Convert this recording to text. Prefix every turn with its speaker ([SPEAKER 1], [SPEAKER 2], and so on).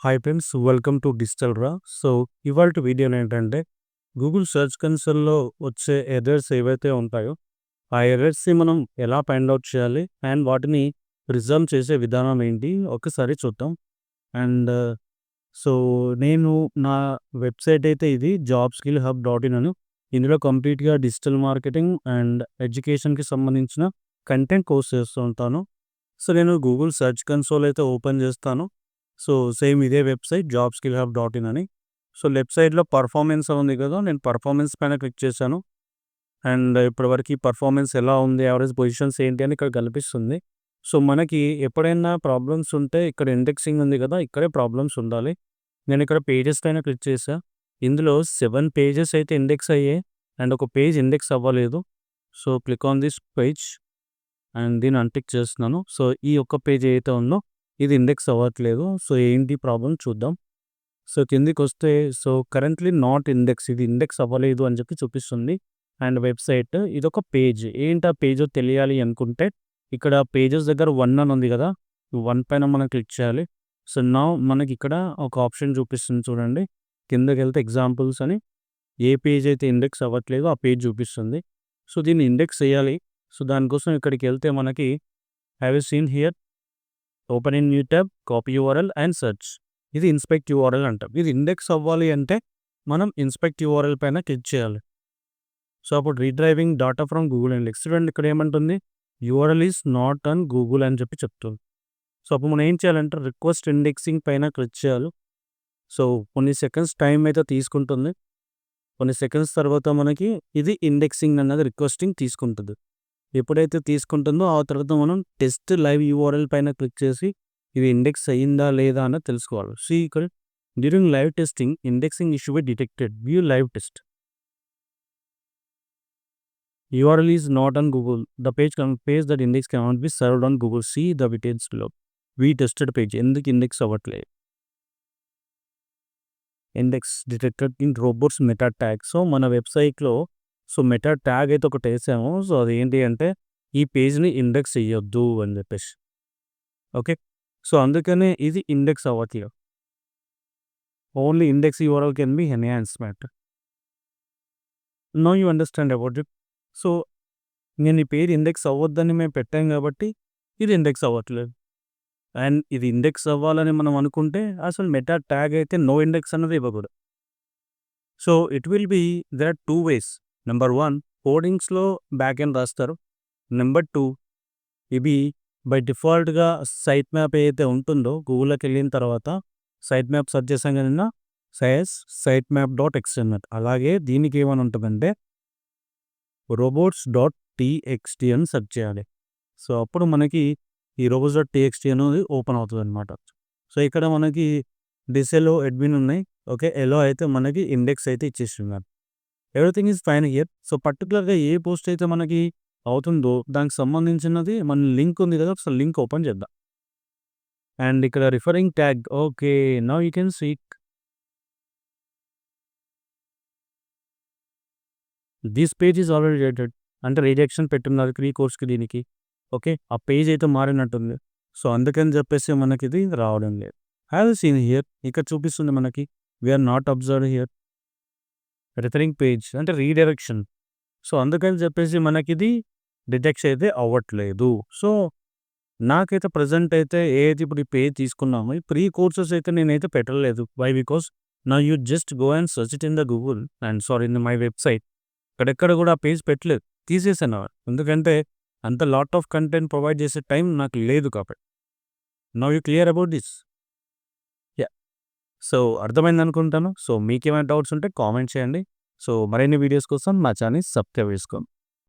[SPEAKER 1] Hi friends, welcome to DigitalRaw. So, ఇవాల్టి video ఏంటంటే Google search కన్సోల్‌లో వచ్చే ఎర్రర్స్ ఏవైతే ఉంటాయో, ఆ ఎర్రర్స్‌ని మనం ఎలా ఫైండ్ ఔట్ చేయాలి అండ్ వాటిని రిజాల్వ్ చేసే విధానం ఏంటి ఒకసారి చూద్దాం. అండ్ సో, నేను నా వెబ్‌సైట్ అయితే ఇది jobskillhub.in అని. ఇందులో కంప్లీట్‌గా డిజిటల్ మార్కెటింగ్ అండ్ ఎడ్యుకేషన్‌కి సంబంధించిన కంటెంట్ కోర్స్ చేస్తూ ఉంటాను. సో, నేను గూగుల్ సెర్చ్ కన్సోల్ అయితే ఓపెన్ చేస్తాను. సో, సేమ్ ఇదే వెబ్‌సైట్ jobskillhub.in అని. సో, లెఫ్ట్ సైడ్‌లో పర్ఫార్మెన్స్ ఉంది కదా! నేను పర్ఫార్మెన్స్ పైన క్లిక్ చేశాను. అండ్ ఇప్పటివరకు పర్ఫార్మెన్స్ ఎలా ఉంది, యావరేజ్ పొజిషన్స్ ఏంటి అని ఇక్కడ కనిపిస్తుంది. సో, మనకి ఎప్పుడైనా ప్రాబ్లమ్స్ ఉంటే ఇక్కడ ఇండెక్సింగ్ ఉంది కదా! ఇక్కడే ప్రాబ్లమ్స్ ఉండాలి. నేను ఇక్కడ పేజెస్ పైన క్లిక్ చేశా. ఇందులో 7 పేజెస్ అయితే ఇండెక్స్ అయ్యాయి అండ్ ఒక పేజ్ ఇండెక్స్ అవ్వలేదు. So, click on this page and దీన్ని అన్టిక్ చేస్తున్నాను. సో, ఈ ఒక్క పేజ్ ఏదైతే ఉందో ఇది ఇండెక్స్ అవ్వట్లేదు. సో, ఏంటి ప్రాబ్లమ్ చూద్దాం. సో, కిందికొస్తే కరెంట్‌లీ నాట్ ఇండెక్స్, ఇది ఇండెక్స్ అవ్వలేదు అని చెప్పి చూపిస్తుంది. అండ్ వెబ్‌సైట్ ఇదొక పేజ్. ఏంటి ఆ పేజో తెలియాలి అనుకుంటే ఇక్కడ పేజెస్ దగ్గర 1 అని ఉంది కదా! 1 పైన మనం క్లిక్ చేయాలి. సో, నౌ మనకి ఇక్కడ ఒక ఆప్షన్ చూపిస్తుంది చూడండి. కిందకెళ్తే ఎగ్జాంపుల్స్ అని ఏ పేజ్ అయితే ఇండెక్స్ అవ్వట్లేదో ఆ పేజ్ చూపిస్తుంది. సో, దీన్ని ఇండెక్స్ చేయాలి. సో, దానికోసం ఇక్కడికెళ్తే మనకి have you seen here open in new tab, copy URL and search. ఇది ఇన్స్పెక్ట్ యూఆర్ఎల్ అంటాం. ఇది ఇండెక్స్ అవ్వాలి అంటే మనం ఇన్స్పెక్ట్ యూఆర్ఎల్ పైన క్లిక్ చేయాలి. సో, అప్పుడు రీడ్రైవింగ్ డాటా ఫ్రమ్ గూగుల్ ఇండెక్స్. చూడండి ఇక్కడ ఏమంటుంది, URL is not on Google అని చెప్పి చెప్తుంది. సో, అప్పుడు మనం ఏం చేయాలంటే రిక్వెస్ట్ ఇండెక్సింగ్ పైన క్లిక్ చేయాలి. సో, కొన్ని సెకండ్స్ టైం అయితే తీసుకుంటుంది. కొన్ని సెకండ్స్ తర్వాత మనకి ఇది ఇండెక్సింగ్ అన్నది రిక్వెస్టింగ్ తీసుకుంటుంది. ఎప్పుడైతే తీసుకుంటుందో ఆ తర్వాత మనం టెస్ట్ లైవ్ యూఆర్ఎల్ పైన క్లిక్ చేసి ఇది ఇండెక్స్ అయ్యిందా లేదా అన్నది తెలుసుకోవాలి. సో, ఇక్కడ during live testing indexing issue be detected, view live test. URL is not on Google, the page that index cannot be served on Google, see the details below. We tested page ఎందుకు index అవ్వట్లేదు. Index detected in robots meta tag. So, మన వెబ్సైట్లో meta tag అయితే ఒకటి వేసాము. So, అదేంటి అంటే ఈ పేజ్ని ఇండెక్స్ చెయ్యొద్దు అని చెప్పేసి. ఓకే. సో, అందుకనే ఇది ఇండెక్స్ అవ్వట్లేదు. Only index URL can be enhancement. Now you understand about it. So, నేను ఈ పేజ్ ఇండెక్స్ అవ్వద్దని మేము పెట్టాం కాబట్టి ఇది ఇండెక్స్ అవ్వట్లేదు. అండ్ ఇది ఇండెక్స్ అవ్వాలని మనం అనుకుంటే అసలు మెటా ట్యాగ్ అయితే నో ఇండెక్స్ అన్నది ఇవ్వకూడదు. So, it will be there are 2 ways. Number 1 కోడింగ్స్‌లో బ్యాక్ ఎండ్ రాస్తారు. నంబర్ 2 ఇవి బై డిఫాల్ట్‌గా సైట్ మ్యాప్ ఏదైతే ఉంటుందో గూగుల్‌లోకెళ్ళిన తర్వాత సైట్ మ్యాప్ సెర్చ్ చేసాం కదన్నా, sitemapp.xml అలాగే దీనికి ఏమని ఉంటుందంటే robots.txt అని సెర్చ్ చేయాలి. సో, అప్పుడు మనకి ఈ robots.txt అనేది ఓపెన్ అవుతుందన్నమాట. సో, ఇక్కడ మనకి డిసెలో అడ్మిన్ ఉన్నాయి. ఓకే. ఎలో అయితే మనకి ఇండెక్స్ అయితే ఇచ్చేస్తున్నారు. Everything is fine here. So, పర్టికులర్‌గా ఏ పోస్ట్ అయితే మనకి అవుతుందో దానికి సంబంధించినది మన లింక్ ఉంది కదా! ఒకసారి లింక్ ఓపెన్ చేద్దాం. అండ్ ఇక్కడ referring tag. Okay. Now you can see this page is already related. అంటే రిజెక్షన్ పెట్టున్నారు ఈ కోర్స్‌కి దీనికి. ఓకే. ఆ పేజ్ అయితే మారినట్టుంది. సో, అందుకని చెప్పేసి మనకి ఇది రావడం లేదు. హావ్ యూ సీన్ హియర్ ఇక్కడ చూపిస్తుంది మనకి we are not observed here referring page అంటే రీడైరెక్షన్. సో, అందుకని చెప్పేసి మనకిది డిటెక్ట్ అయితే అవ్వట్లేదు. సో, నాకైతే ప్రెజెంట్ అయితే ఏదైతే ఇప్పుడు ఈ పేజ్ తీసుకున్నామో ఈ ప్రీ కోర్సెస్ అయితే నేనైతే పెట్టలేదు. Why? Because now you just go and search it in the Google and in my website. ఇక్కడెక్కడ కూడా ఆ పేజ్ పెట్టలేదు. తీసేసాను. ఎందుకంటే అంత లాట్ ఆఫ్ కంటెంట్ ప్రొవైడ్ చేసే టైం నాకు లేదు కాబట్టి. Now you clear about this? Yeah! So, అర్థమైందనుకుంటాను. సో, మీకేమైనా డౌట్స్ ఉంటే కామెంట్ చేయండి. సో, మరిన్ని వీడియోస్ కోసం మా ఛానెల్‌ని సబ్స్క్రైబ్ చేసుకోండి.